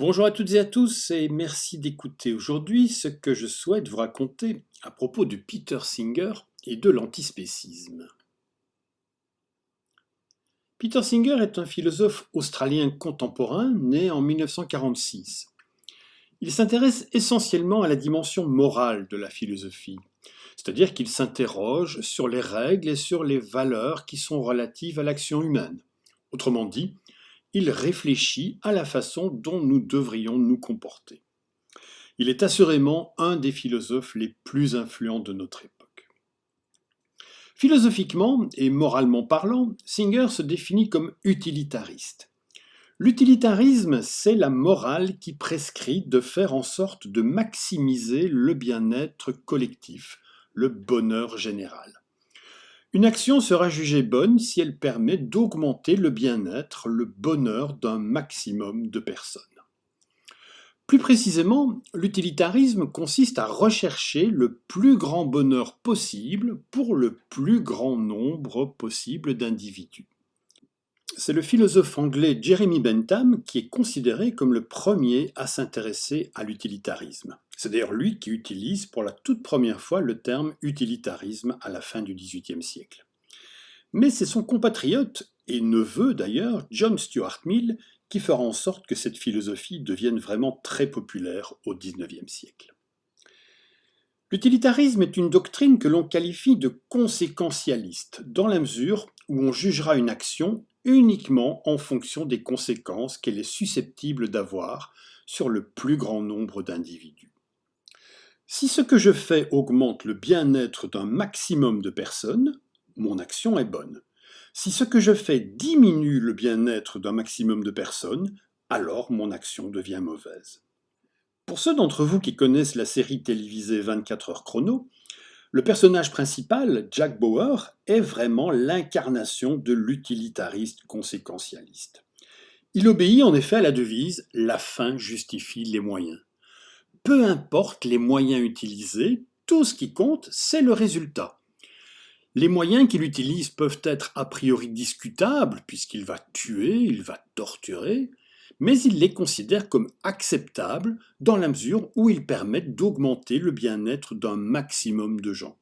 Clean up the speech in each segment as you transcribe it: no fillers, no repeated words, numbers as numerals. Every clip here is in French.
Bonjour à toutes et à tous et merci d'écouter aujourd'hui ce que je souhaite vous raconter à propos de Peter Singer et de l'antispécisme. Peter Singer est un philosophe australien contemporain né en 1946. Il s'intéresse essentiellement à la dimension morale de la philosophie, c'est-à-dire qu'il s'interroge sur les règles et sur les valeurs qui sont relatives à l'action humaine. Autrement dit, il réfléchit à la façon dont nous devrions nous comporter. Il est assurément un des philosophes les plus influents de notre époque. Philosophiquement et moralement parlant, Singer se définit comme utilitariste. L'utilitarisme, c'est la morale qui prescrit de faire en sorte de maximiser le bien-être collectif, le bonheur général. Une action sera jugée bonne si elle permet d'augmenter le bien-être, le bonheur d'un maximum de personnes. Plus précisément, l'utilitarisme consiste à rechercher le plus grand bonheur possible pour le plus grand nombre possible d'individus. C'est le philosophe anglais Jeremy Bentham qui est considéré comme le premier à s'intéresser à l'utilitarisme. C'est d'ailleurs lui qui utilise pour la toute première fois le terme utilitarisme à la fin du XVIIIe siècle. Mais c'est son compatriote, et neveu d'ailleurs, John Stuart Mill, qui fera en sorte que cette philosophie devienne vraiment très populaire au XIXe siècle. L'utilitarisme est une doctrine que l'on qualifie de conséquentialiste, dans la mesure où on jugera une action uniquement en fonction des conséquences qu'elle est susceptible d'avoir sur le plus grand nombre d'individus. Si ce que je fais augmente le bien-être d'un maximum de personnes, mon action est bonne. Si ce que je fais diminue le bien-être d'un maximum de personnes, alors mon action devient mauvaise. Pour ceux d'entre vous qui connaissent la série télévisée 24 heures chrono, le personnage principal, Jack Bauer, est vraiment l'incarnation de l'utilitariste conséquentialiste. Il obéit en effet à la devise « la fin justifie les moyens ». Peu importe les moyens utilisés, tout ce qui compte, c'est le résultat. Les moyens qu'il utilise peuvent être a priori discutables, puisqu'il va tuer, il va torturer, mais il les considère comme acceptables dans la mesure où ils permettent d'augmenter le bien-être d'un maximum de gens.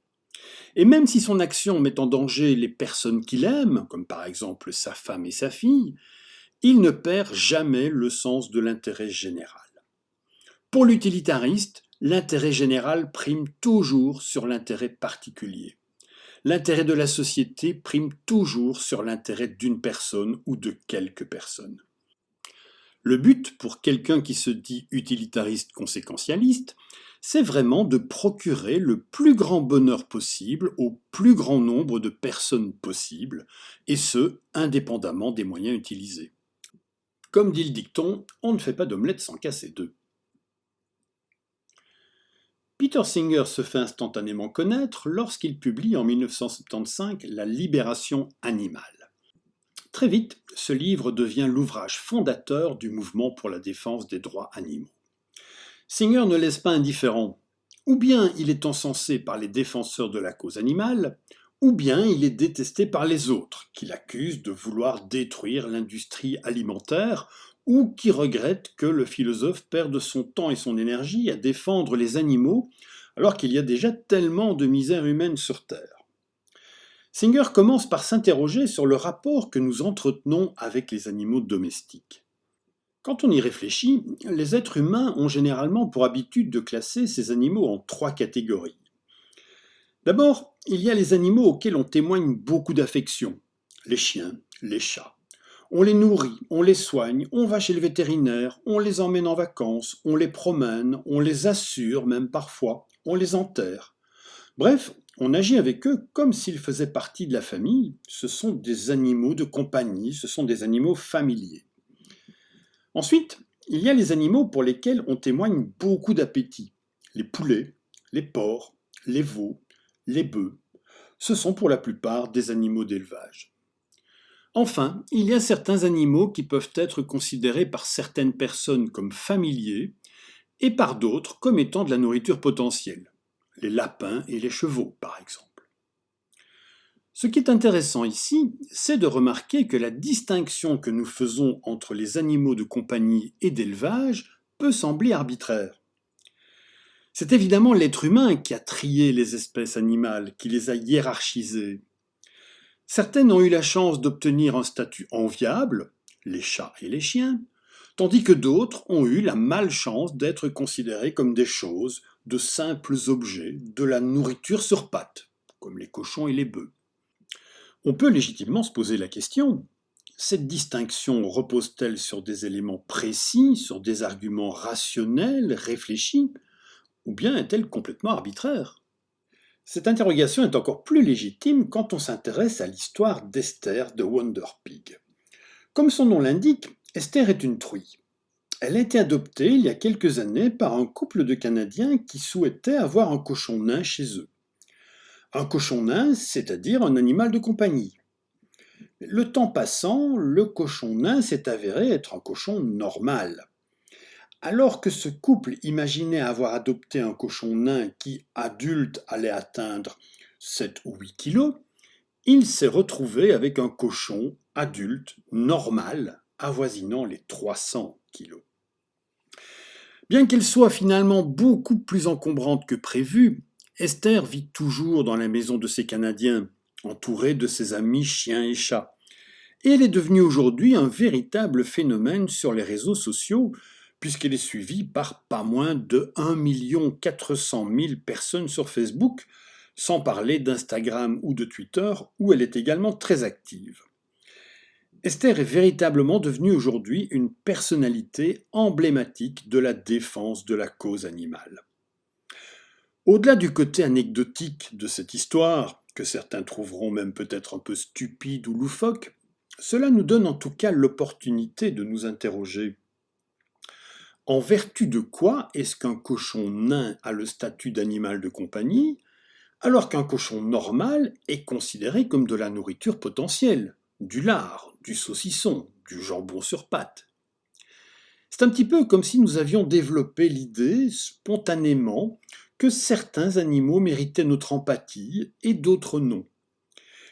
Et même si son action met en danger les personnes qu'il aime, comme par exemple sa femme et sa fille, il ne perd jamais le sens de l'intérêt général. Pour l'utilitariste, l'intérêt général prime toujours sur l'intérêt particulier. L'intérêt de la société prime toujours sur l'intérêt d'une personne ou de quelques personnes. Le but pour quelqu'un qui se dit utilitariste conséquentialiste, c'est vraiment de procurer le plus grand bonheur possible au plus grand nombre de personnes possible, et ce, indépendamment des moyens utilisés. Comme dit le dicton, on ne fait pas d'omelette sans casser d'œufs. Peter Singer se fait instantanément connaître lorsqu'il publie en 1975 La Libération animale. Très vite, ce livre devient l'ouvrage fondateur du mouvement pour la défense des droits animaux. Singer ne laisse pas indifférent. Ou bien il est encensé par les défenseurs de la cause animale, ou bien il est détesté par les autres, qui l'accusent de vouloir détruire l'industrie alimentaire, ou qui regrettent que le philosophe perde son temps et son énergie à défendre les animaux, alors qu'il y a déjà tellement de misère humaine sur Terre. Singer commence par s'interroger sur le rapport que nous entretenons avec les animaux domestiques. Quand on y réfléchit, les êtres humains ont généralement pour habitude de classer ces animaux en 3 catégories. D'abord, il y a les animaux auxquels on témoigne beaucoup d'affection. Les chiens, les chats. On les nourrit, on les soigne, on va chez le vétérinaire, on les emmène en vacances, on les promène, on les assure même parfois, on les enterre. Bref, on agit avec eux comme s'ils faisaient partie de la famille. Ce sont des animaux de compagnie, ce sont des animaux familiers. Ensuite, il y a les animaux pour lesquels on témoigne beaucoup d'appétit. Les poulets, les porcs, les veaux, les bœufs. Ce sont pour la plupart des animaux d'élevage. Enfin, il y a certains animaux qui peuvent être considérés par certaines personnes comme familiers et par d'autres comme étant de la nourriture potentielle. Les lapins et les chevaux, par exemple. Ce qui est intéressant ici, c'est de remarquer que la distinction que nous faisons entre les animaux de compagnie et d'élevage peut sembler arbitraire. C'est évidemment l'être humain qui a trié les espèces animales, qui les a hiérarchisées. Certaines ont eu la chance d'obtenir un statut enviable, les chats et les chiens, tandis que d'autres ont eu la malchance d'être considérées comme des choses, de simples objets, de la nourriture sur pattes, comme les cochons et les bœufs. On peut légitimement se poser la question, cette distinction repose-t-elle sur des éléments précis, sur des arguments rationnels, réfléchis, ou bien est-elle complètement arbitraire? Cette interrogation est encore plus légitime quand on s'intéresse à l'histoire d'Esther de Wonder Pig. Comme son nom l'indique, Esther est une truie. Elle a été adoptée il y a quelques années par un couple de Canadiens qui souhaitaient avoir un cochon nain chez eux. Un cochon nain, c'est-à-dire un animal de compagnie. Le temps passant, le cochon nain s'est avéré être un cochon normal. Alors que ce couple imaginait avoir adopté un cochon nain qui, adulte, allait atteindre 7 ou 8 kilos, il s'est retrouvé avec un cochon adulte normal avoisinant les 300 kilos. Bien qu'elle soit finalement beaucoup plus encombrante que prévu, Esther vit toujours dans la maison de ses Canadiens, entourée de ses amis chiens et chats. Et elle est devenue aujourd'hui un véritable phénomène sur les réseaux sociaux, puisqu'elle est suivie par pas moins de 1 400 000 personnes sur Facebook, sans parler d'Instagram ou de Twitter, où elle est également très active. Esther est véritablement devenue aujourd'hui une personnalité emblématique de la défense de la cause animale. Au-delà du côté anecdotique de cette histoire, que certains trouveront même peut-être un peu stupide ou loufoque, cela nous donne en tout cas l'opportunité de nous interroger. En vertu de quoi est-ce qu'un cochon nain a le statut d'animal de compagnie, alors qu'un cochon normal est considéré comme de la nourriture potentielle, du lard, du saucisson, du jambon sur pâte? C'est un petit peu comme si nous avions développé l'idée spontanément que certains animaux méritaient notre empathie et d'autres non.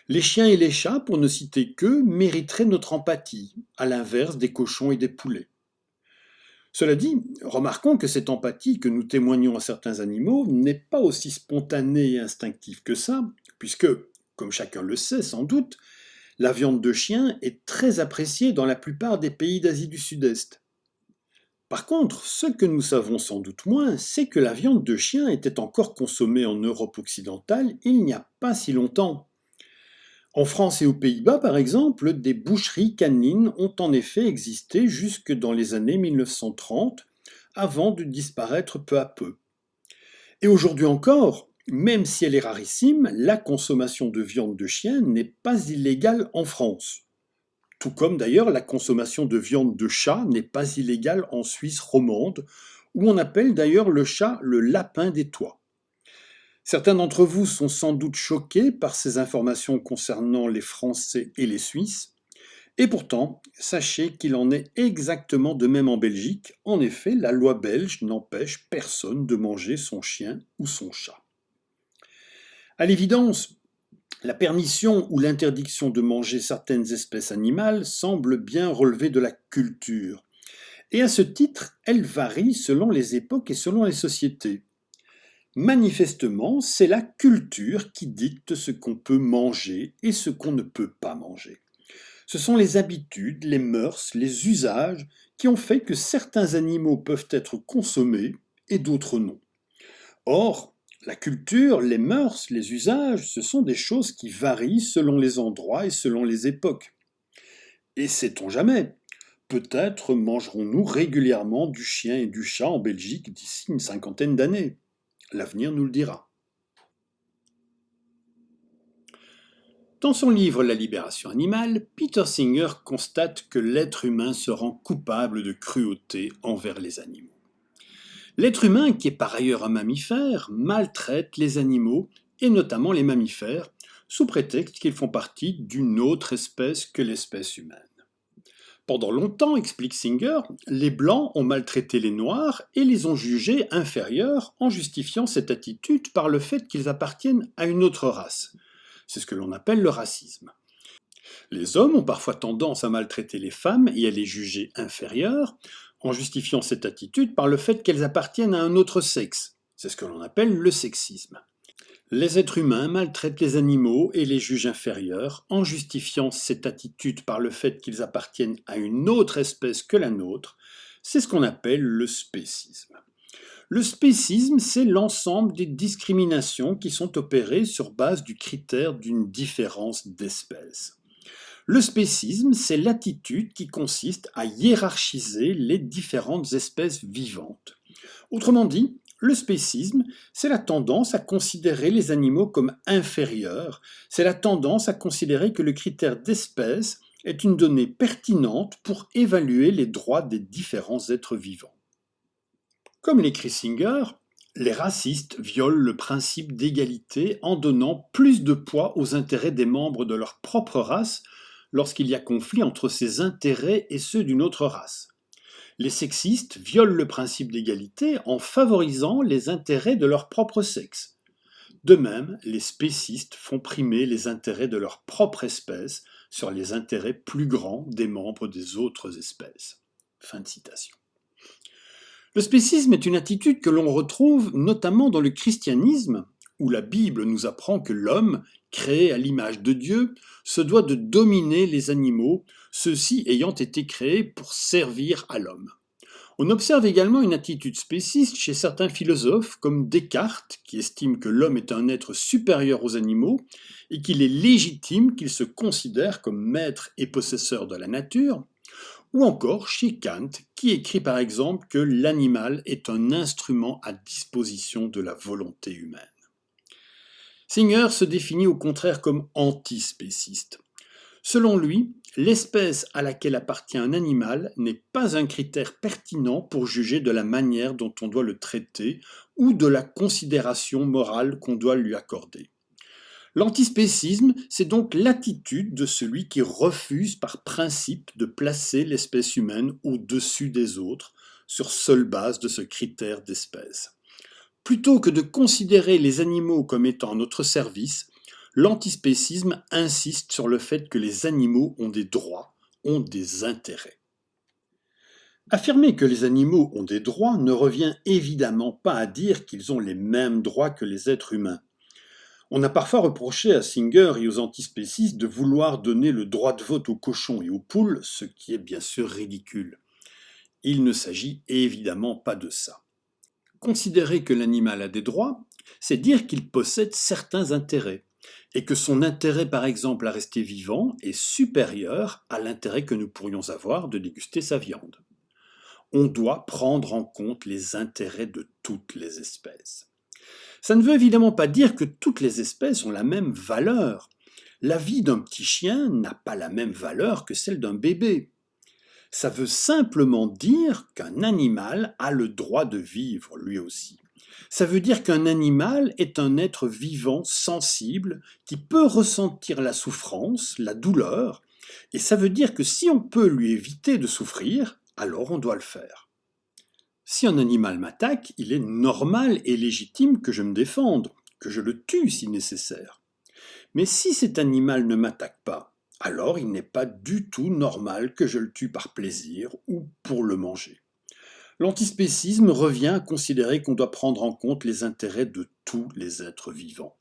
Les chiens et les chats, pour ne citer qu'eux, mériteraient notre empathie, à l'inverse des cochons et des poulets. Cela dit, remarquons que cette empathie que nous témoignons à certains animaux n'est pas aussi spontanée et instinctive que ça, puisque, comme chacun le sait sans doute, la viande de chien est très appréciée dans la plupart des pays d'Asie du Sud-Est. Par contre, ce que nous savons sans doute moins, c'est que la viande de chien était encore consommée en Europe occidentale il n'y a pas si longtemps. En France et aux Pays-Bas, par exemple, des boucheries canines ont en effet existé jusque dans les années 1930, avant de disparaître peu à peu. Et aujourd'hui encore, même si elle est rarissime, la consommation de viande de chien n'est pas illégale en France. Tout comme d'ailleurs la consommation de viande de chat n'est pas illégale en Suisse romande, où on appelle d'ailleurs le chat le lapin des toits. Certains d'entre vous sont sans doute choqués par ces informations concernant les Français et les Suisses, et pourtant, sachez qu'il en est exactement de même en Belgique. En effet, la loi belge n'empêche personne de manger son chien ou son chat. À l'évidence, la permission ou l'interdiction de manger certaines espèces animales semble bien relever de la culture. Et à ce titre, elle varie selon les époques et selon les sociétés. Manifestement, c'est la culture qui dicte ce qu'on peut manger et ce qu'on ne peut pas manger. Ce sont les habitudes, les mœurs, les usages qui ont fait que certains animaux peuvent être consommés et d'autres non. Or, la culture, les mœurs, les usages, ce sont des choses qui varient selon les endroits et selon les époques. Et sait-on jamais, peut-être mangerons-nous régulièrement du chien et du chat en Belgique d'ici une 50aine d'années. L'avenir nous le dira. Dans son livre La libération animale, Peter Singer constate que l'être humain se rend coupable de cruauté envers les animaux. L'être humain, qui est par ailleurs un mammifère, maltraite les animaux, et notamment les mammifères, sous prétexte qu'ils font partie d'une autre espèce que l'espèce humaine. Pendant longtemps, explique Singer, les Blancs ont maltraité les Noirs et les ont jugés inférieurs en justifiant cette attitude par le fait qu'ils appartiennent à une autre race. C'est ce que l'on appelle le racisme. Les hommes ont parfois tendance à maltraiter les femmes et à les juger inférieures, en justifiant cette attitude par le fait qu'elles appartiennent à un autre sexe. C'est ce que l'on appelle le sexisme. Les êtres humains maltraitent les animaux et les jugent inférieurs en justifiant cette attitude par le fait qu'ils appartiennent à une autre espèce que la nôtre. C'est ce qu'on appelle le spécisme. Le spécisme, c'est l'ensemble des discriminations qui sont opérées sur base du critère d'une différence d'espèce. Le spécisme, c'est l'attitude qui consiste à hiérarchiser les différentes espèces vivantes. Autrement dit, le spécisme, c'est la tendance à considérer les animaux comme inférieurs, c'est la tendance à considérer que le critère d'espèce est une donnée pertinente pour évaluer les droits des différents êtres vivants. Comme l'écrit Singer, les racistes violent le principe d'égalité en donnant plus de poids aux intérêts des membres de leur propre race lorsqu'il y a conflit entre ces intérêts et ceux d'une autre race. Les sexistes violent le principe d'égalité en favorisant les intérêts de leur propre sexe. De même, les spécistes font primer les intérêts de leur propre espèce sur les intérêts plus grands des membres des autres espèces. Fin de citation. Le spécisme est une attitude que l'on retrouve notamment dans le christianisme, où la Bible nous apprend que l'homme, créé à l'image de Dieu, se doit de dominer les animaux, ceux-ci ayant été créés pour servir à l'homme. On observe également une attitude spéciste chez certains philosophes, comme Descartes, qui estime que l'homme est un être supérieur aux animaux et qu'il est légitime qu'il se considère comme maître et possesseur de la nature, ou encore chez Kant, qui écrit par exemple que l'animal est un instrument à disposition de la volonté humaine. Singer se définit au contraire comme antispéciste. Selon lui, l'espèce à laquelle appartient un animal n'est pas un critère pertinent pour juger de la manière dont on doit le traiter ou de la considération morale qu'on doit lui accorder. L'antispécisme, c'est donc l'attitude de celui qui refuse par principe de placer l'espèce humaine au-dessus des autres, sur seule base de ce critère d'espèce. Plutôt que de considérer les animaux comme étant à notre service, l'antispécisme insiste sur le fait que les animaux ont des droits, ont des intérêts. Affirmer que les animaux ont des droits ne revient évidemment pas à dire qu'ils ont les mêmes droits que les êtres humains. On a parfois reproché à Singer et aux antispécistes de vouloir donner le droit de vote aux cochons et aux poules, ce qui est bien sûr ridicule. Il ne s'agit évidemment pas de ça. Considérer que l'animal a des droits, c'est dire qu'il possède certains intérêts, et que son intérêt par exemple à rester vivant est supérieur à l'intérêt que nous pourrions avoir de déguster sa viande. On doit prendre en compte les intérêts de toutes les espèces. Ça ne veut évidemment pas dire que toutes les espèces ont la même valeur. La vie d'un petit chien n'a pas la même valeur que celle d'un bébé. Ça veut simplement dire qu'un animal a le droit de vivre lui aussi. Ça veut dire qu'un animal est un être vivant, sensible, qui peut ressentir la souffrance, la douleur, et ça veut dire que si on peut lui éviter de souffrir, alors on doit le faire. Si un animal m'attaque, il est normal et légitime que je me défende, que je le tue si nécessaire. Mais si cet animal ne m'attaque pas, alors il n'est pas du tout normal que je le tue par plaisir ou pour le manger. L'antispécisme revient à considérer qu'on doit prendre en compte les intérêts de tous les êtres vivants.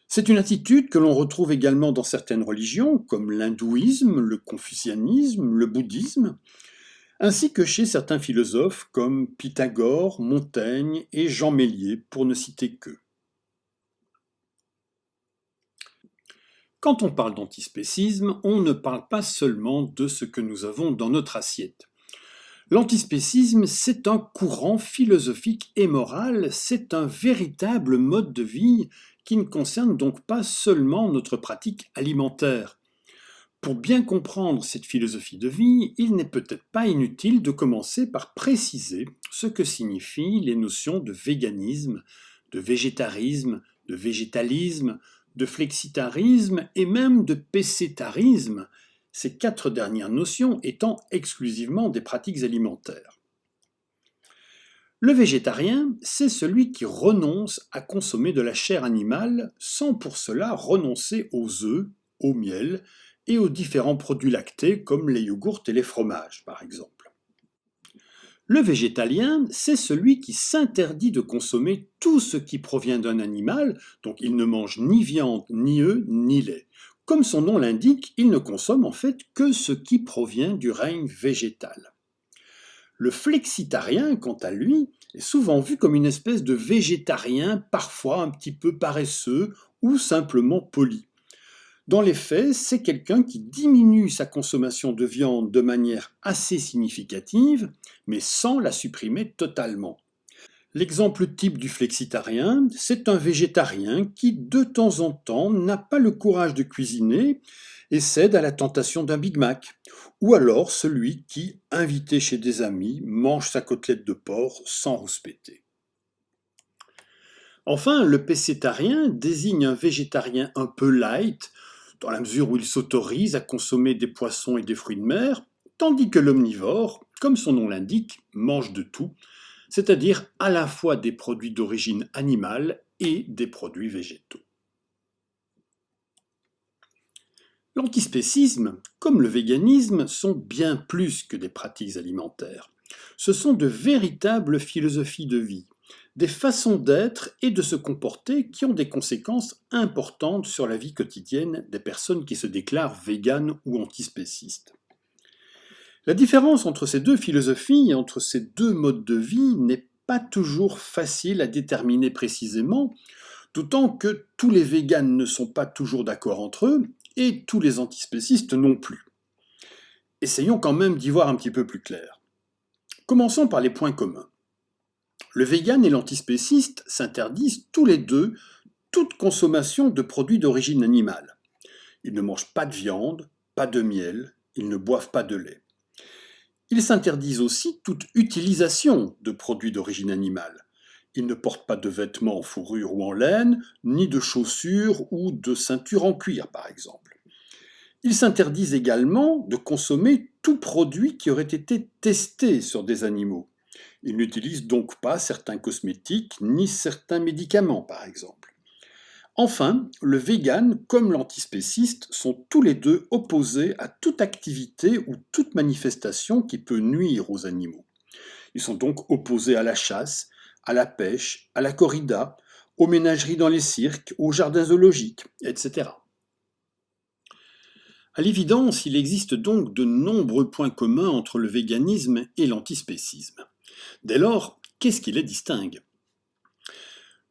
C'est une attitude que l'on retrouve également dans certaines religions, comme l'hindouisme, le confucianisme, le bouddhisme, ainsi que chez certains philosophes comme Pythagore, Montaigne et Jean Méliès, pour ne citer qu'eux. Quand on parle d'antispécisme, on ne parle pas seulement de ce que nous avons dans notre assiette. L'antispécisme, c'est un courant philosophique et moral, c'est un véritable mode de vie qui ne concerne donc pas seulement notre pratique alimentaire. Pour bien comprendre cette philosophie de vie, il n'est peut-être pas inutile de commencer par préciser ce que signifient les notions de véganisme, de végétarisme, de végétalisme, de flexitarisme et même de pescétarisme, ces 4 dernières notions étant exclusivement des pratiques alimentaires. Le végétarien, c'est celui qui renonce à consommer de la chair animale sans pour cela renoncer aux œufs, au miel et aux différents produits lactés comme les yogourts et les fromages par exemple. Le végétalien, c'est celui qui s'interdit de consommer tout ce qui provient d'un animal, donc il ne mange ni viande, ni œufs, ni lait. Comme son nom l'indique, il ne consomme en fait que ce qui provient du règne végétal. Le flexitarien, quant à lui, est souvent vu comme une espèce de végétarien parfois un petit peu paresseux ou simplement poli. Dans les faits, c'est quelqu'un qui diminue sa consommation de viande de manière assez significative, mais sans la supprimer totalement. L'exemple type du flexitarien, c'est un végétarien qui, de temps en temps, n'a pas le courage de cuisiner et cède à la tentation d'un Big Mac. Ou alors celui qui, invité chez des amis, mange sa côtelette de porc sans rouspéter. Enfin, le pescétarien désigne un végétarien un peu light, dans la mesure où il s'autorise à consommer des poissons et des fruits de mer, tandis que l'omnivore, comme son nom l'indique, mange de tout, c'est-à-dire à la fois des produits d'origine animale et des produits végétaux. L'antispécisme, comme le véganisme, sont bien plus que des pratiques alimentaires. Ce sont de véritables philosophies de vie, des façons d'être et de se comporter qui ont des conséquences importantes sur la vie quotidienne des personnes qui se déclarent véganes ou antispécistes. La différence entre ces deux philosophies, entre ces deux modes de vie, n'est pas toujours facile à déterminer précisément, d'autant que tous les véganes ne sont pas toujours d'accord entre eux, et tous les antispécistes non plus. Essayons quand même d'y voir un petit peu plus clair. Commençons par les points communs. Le végan et l'antispéciste s'interdisent tous les deux toute consommation de produits d'origine animale. Ils ne mangent pas de viande, pas de miel, ils ne boivent pas de lait. Ils s'interdisent aussi toute utilisation de produits d'origine animale. Ils ne portent pas de vêtements en fourrure ou en laine, ni de chaussures ou de ceintures en cuir par exemple. Ils s'interdisent également de consommer tout produit qui aurait été testé sur des animaux. Ils n'utilisent donc pas certains cosmétiques ni certains médicaments par exemple. Enfin, le vegan comme l'antispéciste sont tous les deux opposés à toute activité ou toute manifestation qui peut nuire aux animaux. Ils sont donc opposés à la chasse, à la pêche, à la corrida, aux ménageries dans les cirques, aux jardins zoologiques, etc. À l'évidence, il existe donc de nombreux points communs entre le véganisme et l'antispécisme. Dès lors, qu'est-ce qui les distingue ?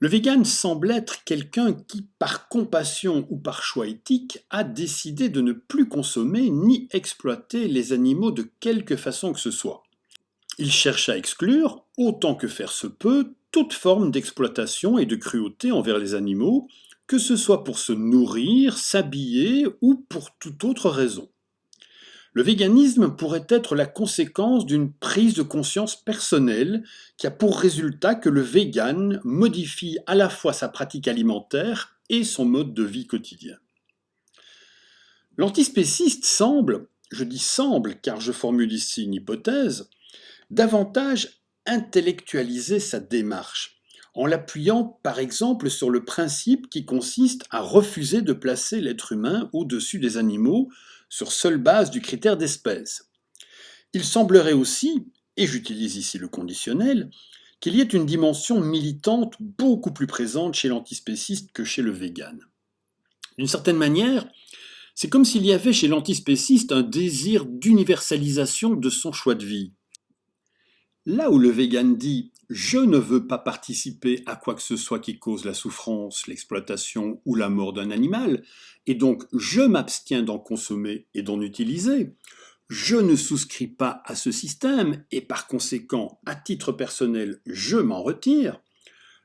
Le vegan semble être quelqu'un qui, par compassion ou par choix éthique, a décidé de ne plus consommer ni exploiter les animaux de quelque façon que ce soit. Il cherche à exclure, autant que faire se peut, toute forme d'exploitation et de cruauté envers les animaux, que ce soit pour se nourrir, s'habiller ou pour toute autre raison. Le véganisme pourrait être la conséquence d'une prise de conscience personnelle qui a pour résultat que le vegan modifie à la fois sa pratique alimentaire et son mode de vie quotidien. L'antispéciste semble, je dis semble car je formule ici une hypothèse, davantage intellectualiser sa démarche, en l'appuyant par exemple sur le principe qui consiste à refuser de placer l'être humain au-dessus des animaux sur seule base du critère d'espèce. Il semblerait aussi, et j'utilise ici le conditionnel, qu'il y ait une dimension militante beaucoup plus présente chez l'antispéciste que chez le vegan. D'une certaine manière, c'est comme s'il y avait chez l'antispéciste un désir d'universalisation de son choix de vie. Là où le vegan dit « je ne veux pas participer à quoi que ce soit qui cause la souffrance, l'exploitation ou la mort d'un animal, et donc je m'abstiens d'en consommer et d'en utiliser », je ne souscris pas à ce système et par conséquent, à titre personnel, je m'en retire,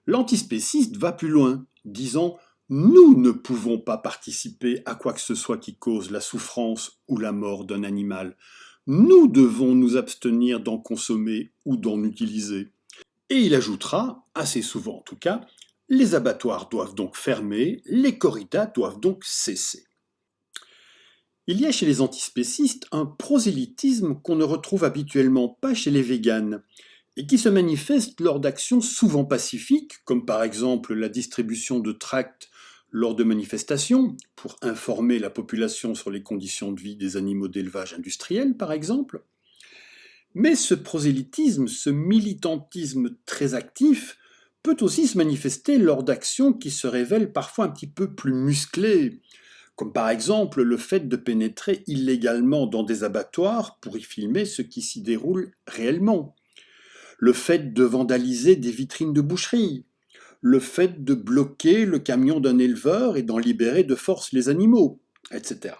l'antispéciste va plus loin, disant « nous ne pouvons pas participer à quoi que ce soit qui cause la souffrance ou la mort d'un animal. Nous devons nous abstenir d'en consommer ou d'en utiliser. » Et il ajoutera, assez souvent en tout cas, les abattoirs doivent donc fermer, les corridas doivent donc cesser. Il y a chez les antispécistes un prosélytisme qu'on ne retrouve habituellement pas chez les véganes, et qui se manifeste lors d'actions souvent pacifiques, comme par exemple la distribution de tracts lors de manifestations, pour informer la population sur les conditions de vie des animaux d'élevage industriel, par exemple. Mais ce prosélytisme, ce militantisme très actif, peut aussi se manifester lors d'actions qui se révèlent parfois un petit peu plus musclées, comme par exemple le fait de pénétrer illégalement dans des abattoirs pour y filmer ce qui s'y déroule réellement, le fait de vandaliser des vitrines de boucherie, le fait de bloquer le camion d'un éleveur et d'en libérer de force les animaux, etc.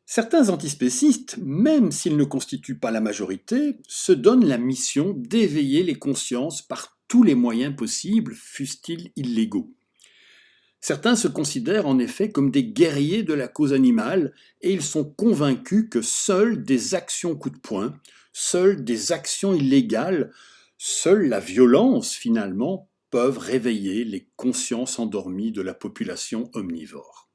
Certains antispécistes, même s'ils ne constituent pas la majorité, se donnent la mission d'éveiller les consciences par tous les moyens possibles, fussent-ils illégaux. Certains se considèrent en effet comme des guerriers de la cause animale et ils sont convaincus que seules des actions coup de poing, seules des actions illégales, seule la violence finalement peuvent réveiller les consciences endormies de la population omnivore.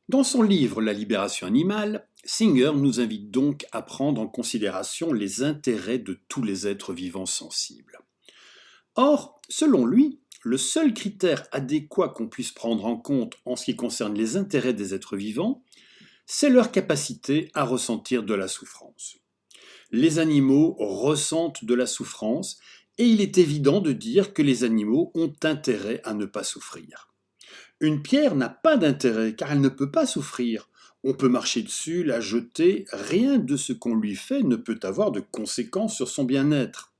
Dans son livre La libération animale, Singer nous invite donc à prendre en considération les intérêts de tous les êtres vivants sensibles. Or, selon lui, le seul critère adéquat qu'on puisse prendre en compte en ce qui concerne les intérêts des êtres vivants, c'est leur capacité à ressentir de la souffrance. Les animaux ressentent de la souffrance et il est évident de dire que les animaux ont intérêt à ne pas souffrir. Une pierre n'a pas d'intérêt car elle ne peut pas souffrir. On peut marcher dessus, la jeter, rien de ce qu'on lui fait ne peut avoir de conséquences sur son bien-être.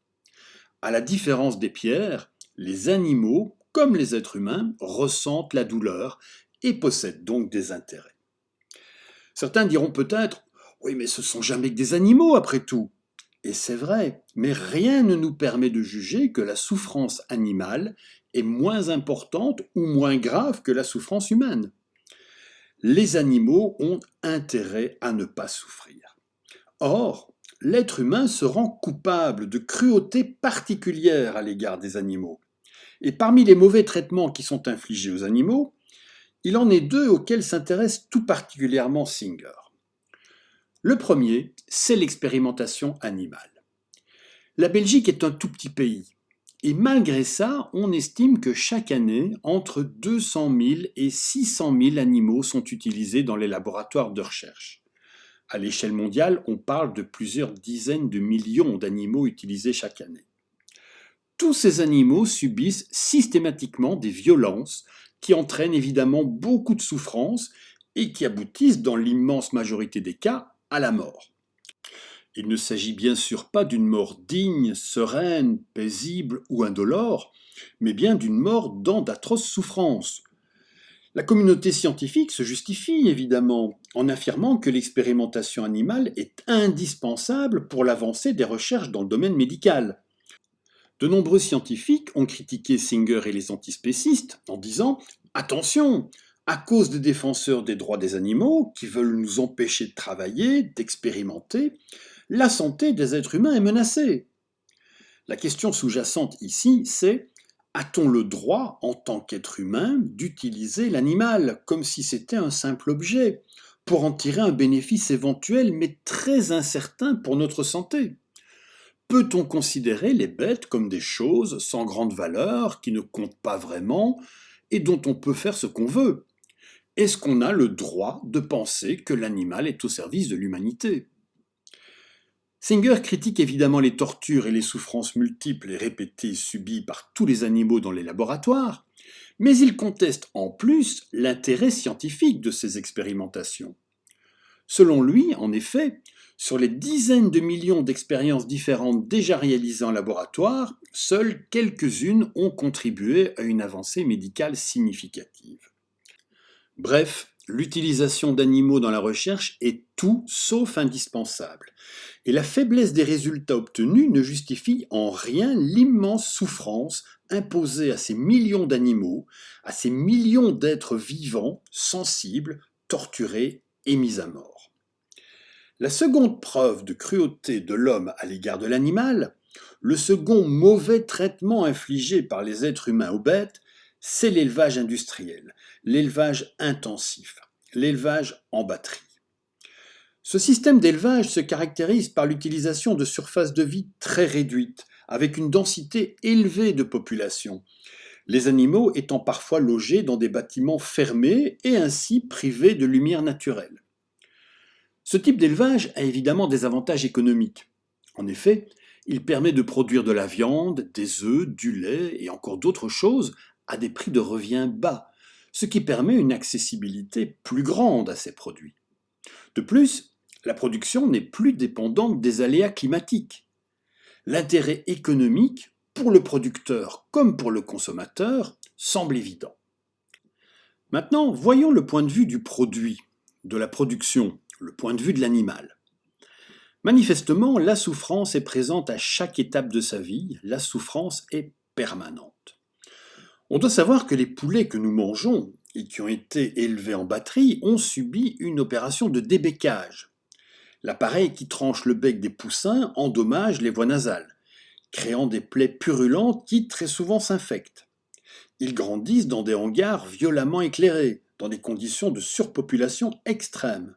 À la différence des pierres, les animaux, comme les êtres humains, ressentent la douleur et possèdent donc des intérêts. Certains diront peut-être « Oui, mais ce ne sont jamais que des animaux après tout ». Et c'est vrai, mais rien ne nous permet de juger que la souffrance animale est moins importante ou moins grave que la souffrance humaine. Les animaux ont intérêt à ne pas souffrir. Or, l'être humain se rend coupable de cruauté particulière à l'égard des animaux. Et parmi les mauvais traitements qui sont infligés aux animaux, il en est deux auxquels s'intéresse tout particulièrement Singer. Le premier, c'est l'expérimentation animale. La Belgique est un tout petit pays. Et malgré ça, on estime que chaque année, entre 200 000 et 600 000 animaux sont utilisés dans les laboratoires de recherche. À l'échelle mondiale, on parle de plusieurs dizaines de millions d'animaux utilisés chaque année. Tous ces animaux subissent systématiquement des violences qui entraînent évidemment beaucoup de souffrance et qui aboutissent, dans l'immense majorité des cas, à la mort. Il ne s'agit bien sûr pas d'une mort digne, sereine, paisible ou indolore, mais bien d'une mort dans d'atroces souffrances. La communauté scientifique se justifie évidemment en affirmant que l'expérimentation animale est indispensable pour l'avancée des recherches dans le domaine médical. De nombreux scientifiques ont critiqué Singer et les antispécistes en disant « Attention, à cause des défenseurs des droits des animaux qui veulent nous empêcher de travailler, d'expérimenter, la santé des êtres humains est menacée. » La question sous-jacente ici, c'est a-t-on le droit, en tant qu'être humain, d'utiliser l'animal comme si c'était un simple objet, pour en tirer un bénéfice éventuel mais très incertain pour notre santé? Peut-on considérer les bêtes comme des choses sans grande valeur, qui ne comptent pas vraiment, et dont on peut faire ce qu'on veut? Est-ce qu'on a le droit de penser que l'animal est au service de l'humanité? Singer critique évidemment les tortures et les souffrances multiples et répétées subies par tous les animaux dans les laboratoires, mais il conteste en plus l'intérêt scientifique de ces expérimentations. Selon lui, en effet, sur les dizaines de millions d'expériences différentes déjà réalisées en laboratoire, seules quelques-unes ont contribué à une avancée médicale significative. Bref, l'utilisation d'animaux dans la recherche est tout sauf indispensable. Et la faiblesse des résultats obtenus ne justifie en rien l'immense souffrance imposée à ces millions d'animaux, à ces millions d'êtres vivants, sensibles, torturés et mis à mort. La seconde preuve de cruauté de l'homme à l'égard de l'animal, le second mauvais traitement infligé par les êtres humains aux bêtes, c'est l'élevage industriel, l'élevage intensif, l'élevage en batterie. Ce système d'élevage se caractérise par l'utilisation de surfaces de vie très réduites, avec une densité élevée de population, les animaux étant parfois logés dans des bâtiments fermés et ainsi privés de lumière naturelle. Ce type d'élevage a évidemment des avantages économiques. En effet, il permet de produire de la viande, des œufs, du lait et encore d'autres choses à des prix de revient bas, ce qui permet une accessibilité plus grande à ces produits. De plus, la production n'est plus dépendante des aléas climatiques. L'intérêt économique, pour le producteur comme pour le consommateur, semble évident. Maintenant, voyons le point de vue du produit, de la production, le point de vue de l'animal. Manifestement, la souffrance est présente à chaque étape de sa vie, la souffrance est permanente. On doit savoir que les poulets que nous mangeons et qui ont été élevés en batterie ont subi une opération de débécage. L'appareil qui tranche le bec des poussins endommage les voies nasales, créant des plaies purulentes qui très souvent s'infectent. Ils grandissent dans des hangars violemment éclairés, dans des conditions de surpopulation extrême.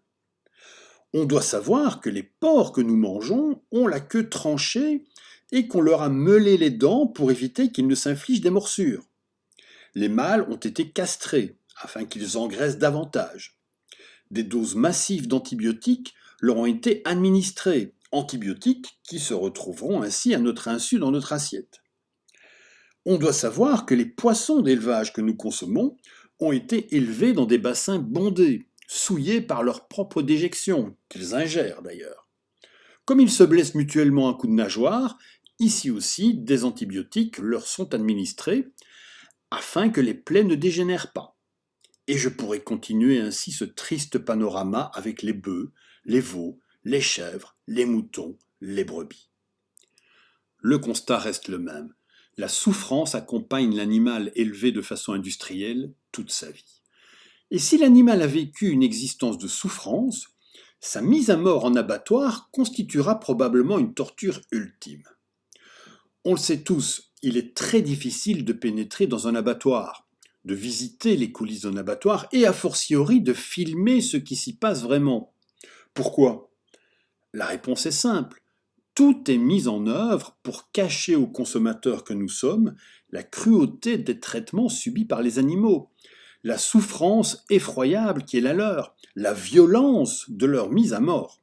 On doit savoir que les porcs que nous mangeons ont la queue tranchée et qu'on leur a meulé les dents pour éviter qu'ils ne s'infligent des morsures. Les mâles ont été castrés afin qu'ils engraissent davantage. Des doses massives d'antibiotiques leur ont été administrées, antibiotiques qui se retrouveront ainsi à notre insu dans notre assiette. On doit savoir que les poissons d'élevage que nous consommons ont été élevés dans des bassins bondés, souillés par leur propre déjection, qu'ils ingèrent d'ailleurs. Comme ils se blessent mutuellement à coups de nageoire, ici aussi des antibiotiques leur sont administrés afin que les plaies ne dégénèrent pas. Et je pourrais continuer ainsi ce triste panorama avec les bœufs, les veaux, les chèvres, les moutons, les brebis. Le constat reste le même. La souffrance accompagne l'animal élevé de façon industrielle toute sa vie. Et si l'animal a vécu une existence de souffrance, sa mise à mort en abattoir constituera probablement une torture ultime. On le sait tous, il est très difficile de pénétrer dans un abattoir, de visiter les coulisses d'un abattoir et a fortiori de filmer ce qui s'y passe vraiment. Pourquoi ? La réponse est simple. Tout est mis en œuvre pour cacher aux consommateurs que nous sommes la cruauté des traitements subis par les animaux, la souffrance effroyable qui est la leur, la violence de leur mise à mort.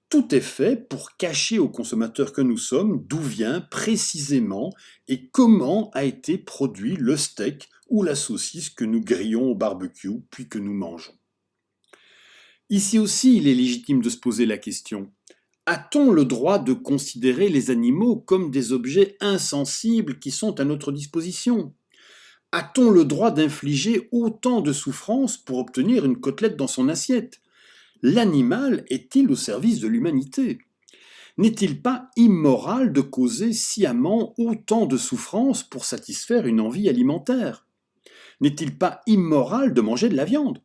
Tout est fait pour cacher aux consommateurs que nous sommes d'où vient précisément et comment a été produit le steak ou la saucisse que nous grillons au barbecue puis que nous mangeons. Ici aussi, il est légitime de se poser la question. A-t-on le droit de considérer les animaux comme des objets insensibles qui sont à notre disposition ? A-t-on le droit d'infliger autant de souffrance pour obtenir une côtelette dans son assiette ? L'animal est-il au service de l'humanité ? N'est-il pas immoral de causer sciemment autant de souffrance pour satisfaire une envie alimentaire ? N'est-il pas immoral de manger de la viande ?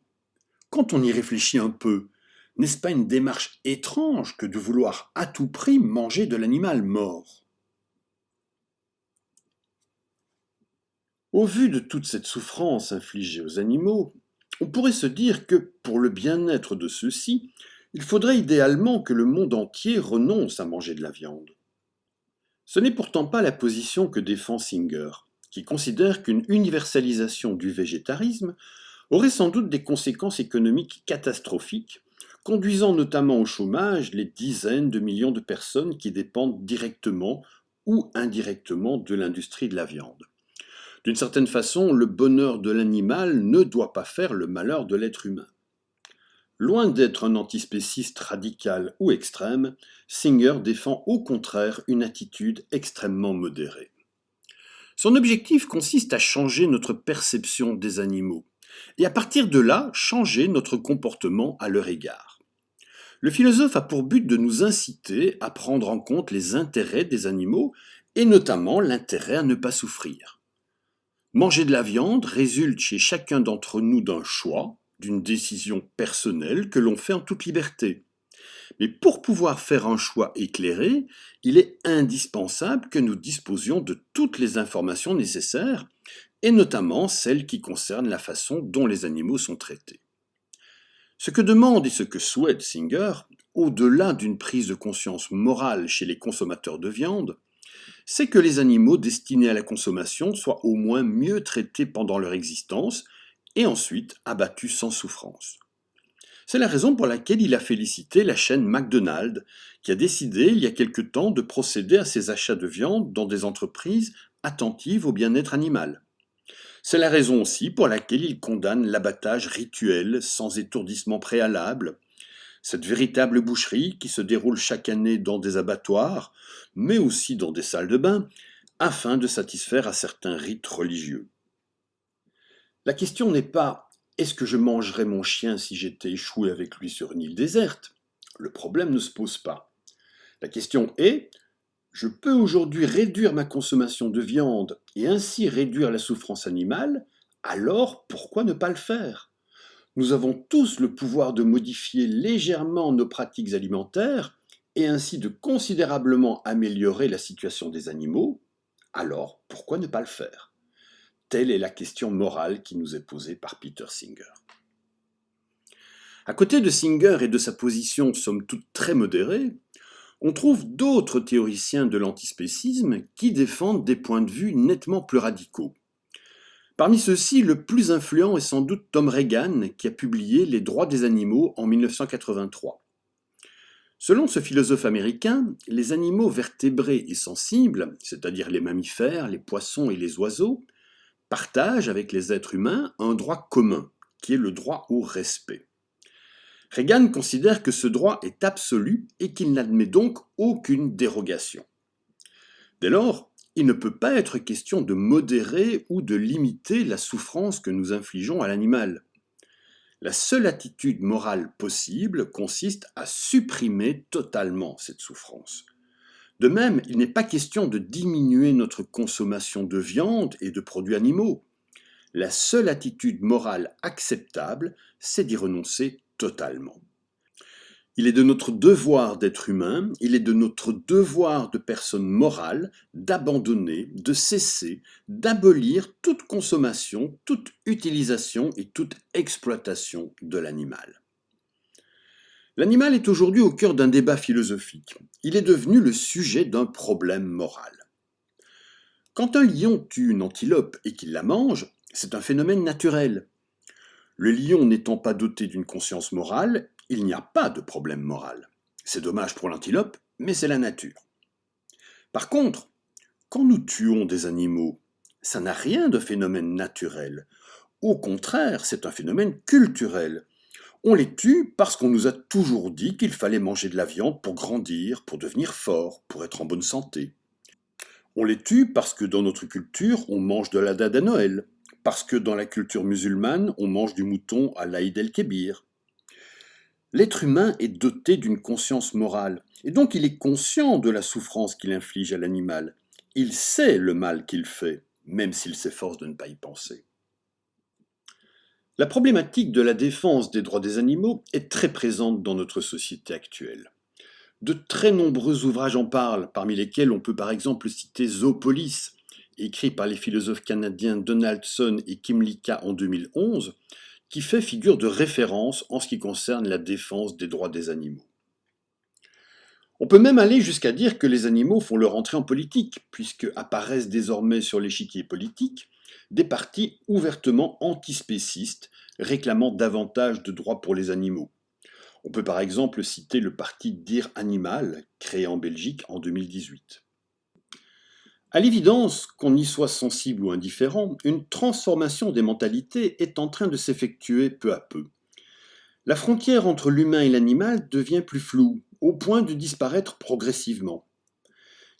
Quand on y réfléchit un peu, n'est-ce pas une démarche étrange que de vouloir à tout prix manger de l'animal mort ? Au vu de toute cette souffrance infligée aux animaux, on pourrait se dire que, pour le bien-être de ceux-ci, il faudrait idéalement que le monde entier renonce à manger de la viande. Ce n'est pourtant pas la position que défend Singer, qui considère qu'une universalisation du végétarisme aurait sans doute des conséquences économiques catastrophiques, conduisant notamment au chômage les dizaines de millions de personnes qui dépendent directement ou indirectement de l'industrie de la viande. D'une certaine façon, le bonheur de l'animal ne doit pas faire le malheur de l'être humain. Loin d'être un antispéciste radical ou extrême, Singer défend au contraire une attitude extrêmement modérée. Son objectif consiste à changer notre perception des animaux, et à partir de là, changer notre comportement à leur égard. Le philosophe a pour but de nous inciter à prendre en compte les intérêts des animaux, et notamment l'intérêt à ne pas souffrir. Manger de la viande résulte chez chacun d'entre nous d'un choix, d'une décision personnelle que l'on fait en toute liberté. Mais pour pouvoir faire un choix éclairé, il est indispensable que nous disposions de toutes les informations nécessaires, et notamment celles qui concernent la façon dont les animaux sont traités. Ce que demande et ce que souhaite Singer, au-delà d'une prise de conscience morale chez les consommateurs de viande, c'est que les animaux destinés à la consommation soient au moins mieux traités pendant leur existence et ensuite abattus sans souffrance. C'est la raison pour laquelle il a félicité la chaîne McDonald's, qui a décidé il y a quelque temps de procéder à ses achats de viande dans des entreprises attentives au bien-être animal. C'est la raison aussi pour laquelle il condamne l'abattage rituel sans étourdissement préalable, cette véritable boucherie qui se déroule chaque année dans des abattoirs, mais aussi dans des salles de bain, afin de satisfaire à certains rites religieux. La question n'est pas est-ce que je mangerais mon chien si j'étais échoué avec lui sur une île déserte? Le problème ne se pose pas. La question est je peux aujourd'hui réduire ma consommation de viande et ainsi réduire la souffrance animale, alors pourquoi ne pas le faire? Nous avons tous le pouvoir de modifier légèrement nos pratiques alimentaires et ainsi de considérablement améliorer la situation des animaux, alors pourquoi ne pas le faire? Telle est la question morale qui nous est posée par Peter Singer. À côté de Singer et de sa position somme toute très modérée, on trouve d'autres théoriciens de l'antispécisme qui défendent des points de vue nettement plus radicaux. Parmi ceux-ci, le plus influent est sans doute Tom Regan, qui a publié Les droits des animaux en 1983. Selon ce philosophe américain, les animaux vertébrés et sensibles, c'est-à-dire les mammifères, les poissons et les oiseaux, partagent avec les êtres humains un droit commun, qui est le droit au respect. Regan considère que ce droit est absolu et qu'il n'admet donc aucune dérogation. Dès lors, il ne peut pas être question de modérer ou de limiter la souffrance que nous infligeons à l'animal. La seule attitude morale possible consiste à supprimer totalement cette souffrance. De même, il n'est pas question de diminuer notre consommation de viande et de produits animaux. La seule attitude morale acceptable, c'est d'y renoncer totalement. Il est de notre devoir d'être humain, il est de notre devoir de personne morale d'abandonner, de cesser, d'abolir toute consommation, toute utilisation et toute exploitation de l'animal. L'animal est aujourd'hui au cœur d'un débat philosophique. Il est devenu le sujet d'un problème moral. Quand un lion tue une antilope et qu'il la mange, c'est un phénomène naturel. Le lion n'étant pas doté d'une conscience morale, il n'y a pas de problème moral. C'est dommage pour l'antilope, mais c'est la nature. Par contre, quand nous tuons des animaux, ça n'a rien de phénomène naturel. Au contraire, c'est un phénomène culturel. On les tue parce qu'on nous a toujours dit qu'il fallait manger de la viande pour grandir, pour devenir fort, pour être en bonne santé. On les tue parce que dans notre culture, on mange de la dinde à Noël, parce que dans la culture musulmane, on mange du mouton à l'Aïd el-Kébir. L'être humain est doté d'une conscience morale, et donc il est conscient de la souffrance qu'il inflige à l'animal. Il sait le mal qu'il fait, même s'il s'efforce de ne pas y penser. La problématique de la défense des droits des animaux est très présente dans notre société actuelle. De très nombreux ouvrages en parlent, parmi lesquels on peut par exemple citer Zoopolis, écrit par les philosophes canadiens Donaldson et Kymlicka en 2011, qui fait figure de référence en ce qui concerne la défense des droits des animaux. On peut même aller jusqu'à dire que les animaux font leur entrée en politique, puisque apparaissent désormais sur l'échiquier politique des partis ouvertement antispécistes réclamant davantage de droits pour les animaux. On peut par exemple citer le parti Dir Animal, créé en Belgique en 2018. À l'évidence, qu'on y soit sensible ou indifférent, une transformation des mentalités est en train de s'effectuer peu à peu. La frontière entre l'humain et l'animal devient plus floue, au point de disparaître progressivement.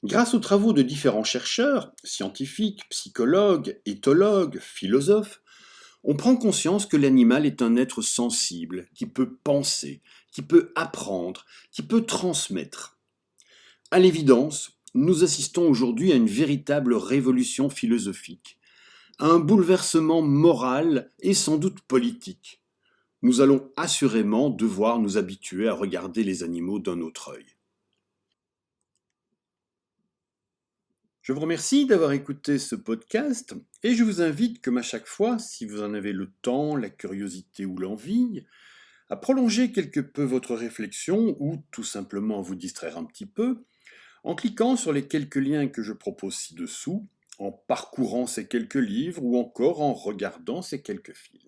Grâce aux travaux de différents chercheurs, scientifiques, psychologues, éthologues, philosophes, on prend conscience que l'animal est un être sensible, qui peut penser, qui peut apprendre, qui peut transmettre. À l'évidence, nous assistons aujourd'hui à une véritable révolution philosophique, à un bouleversement moral et sans doute politique. Nous allons assurément devoir nous habituer à regarder les animaux d'un autre œil. Je vous remercie d'avoir écouté ce podcast et je vous invite, comme à chaque fois, si vous en avez le temps, la curiosité ou l'envie, à prolonger quelque peu votre réflexion ou tout simplement à vous distraire un petit peu en cliquant sur les quelques liens que je propose ci-dessous, en parcourant ces quelques livres ou encore en regardant ces quelques films.